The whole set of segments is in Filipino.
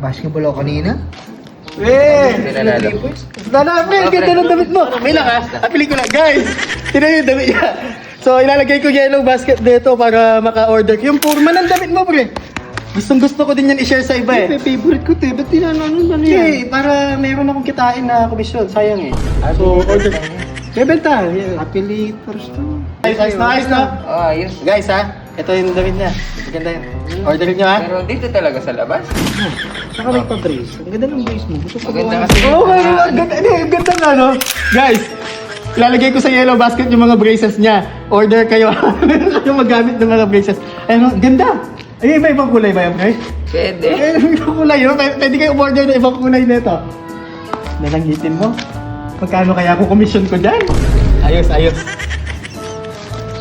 Basketball ako kanina. Nanalo. Pre, ganda ng damit mo. May lang ha, pelikula. Guys, tinan yung damit niya. So, ilalagay ko yellow basket dito para maka-order. Yung purma ng damit mo, pre. Gustong gusto ko din yan i-share sa iba eh. Favorite ko to eh. Ba't tinanong yan? Okay, para meron akong kitain na komisyon. Sayang eh. So, order. Bebenta. Affiliators to. Ayos na. Oh, ayos. Guys ha, ito yung damit niya. Maganda yun. Order nyo ha. Pero dito talaga sa labas. Saka may pa-brace. Ang ganda ng brace mo. Gusto ko Maganda gawa- kasi. Oo, ang ganda na no. Guys, ilalagay ko sa yellow basket yung mga braces niya. Order kayo. Yung magamit ng mga braces. Ayun, ganda. Ay, may ibang kulay ba yan, guys? Pwede. Eh, may ibang kulay yun. Pwede kayo order na ibang kulay nito. Nalangitin mo. Magkano kaya ako commission ko dyan? Ayos.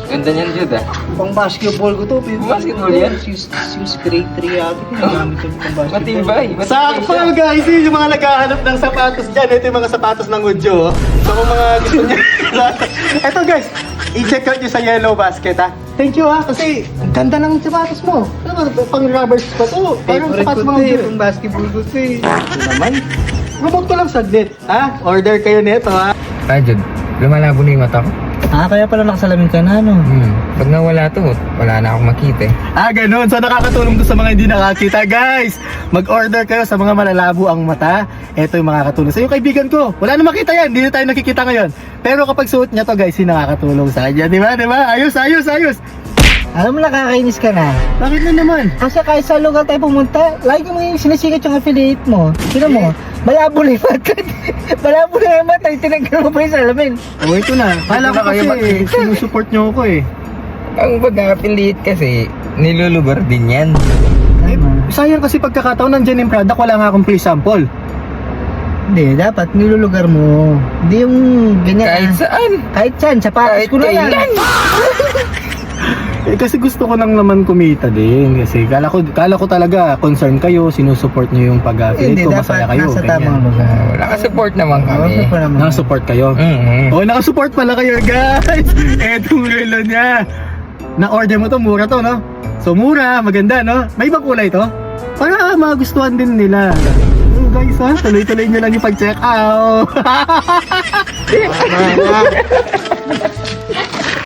Ganda niyan, Jude ah. Pang basketball ko to. Basketball yan? Since grade 3 yata. Ginagamit ko pang basketball. Matibay. Sakto guys, yun yung mga naghahanap ng sapatos dyan. Ito yung mga sapatos ng Udyo. So kung mga gusto nyo. Ito guys, i-check out nyo sa yellow basket ha. Thank you ha, kasi ang ganda ng sapatos mo. Ano ba, pang rubbers pa to. Parang Favorite sapatos ko mga to eh. Udyo. Pang basketball ko to eh. Ito naman. Remote ko lang saglit. Ha? Order kayo nito ha. Ah, Jude. Lumalabo na yung mata ko. Kaya pala nakasalamin ka na, no? Pag nawala to, wala na akong makita eh. Ganun. So nakakatulong to sa mga hindi nakakita. Guys, mag-order kayo sa mga malalabo ang mata. Ito yung makakatulong. Sa yung kaibigan ko, wala na makita yan. Hindi na tayo nakikita ngayon. Pero kapag suot niya to guys, yung nakakatulong sa kanya. Di ba? Ayos. Alam mo, nakakainis ka na. Bakit na naman? Kasi kahit sa lugar tayo pumunta, lagi mo yung sinisikat yung affiliate mo. Sino mo? Malabo na yung mata. Malabo na yung mata. Tinanggal mo pa yung salamin. Oh, ito na. Kala ko kasi sinusuport niyo ako eh. Ang pag-affiliate kasi, nilulugar din yan. Sayang kasi pagkakataon nandiyan yung product, wala nga akong free sample. Hindi, dapat nilulugar mo. Hindi yung ganyan. Kahit saan. Kahit saan, sapatos Kahit ko na yan. kailan. Kasi gusto ko lang naman kumita din. Kasi kala ko talaga concern kayo, sinusuport niyo yung pag-affiliate Hindi, ko, dapat masaya kayo. nasa ganyan. tamang lugar. Nakasupport naman kami. Okay pa naman. Nakasupport kayo? Oh, nakasupport pala kayo, guys! Etong relo niya. Na-order mo to, mura to, no? So, mura, maganda, no? May ibang kulay to? Para magustuhan din nila. Oh, guys, ha? Tuloy-tuloy nyo lang yung pag-check out.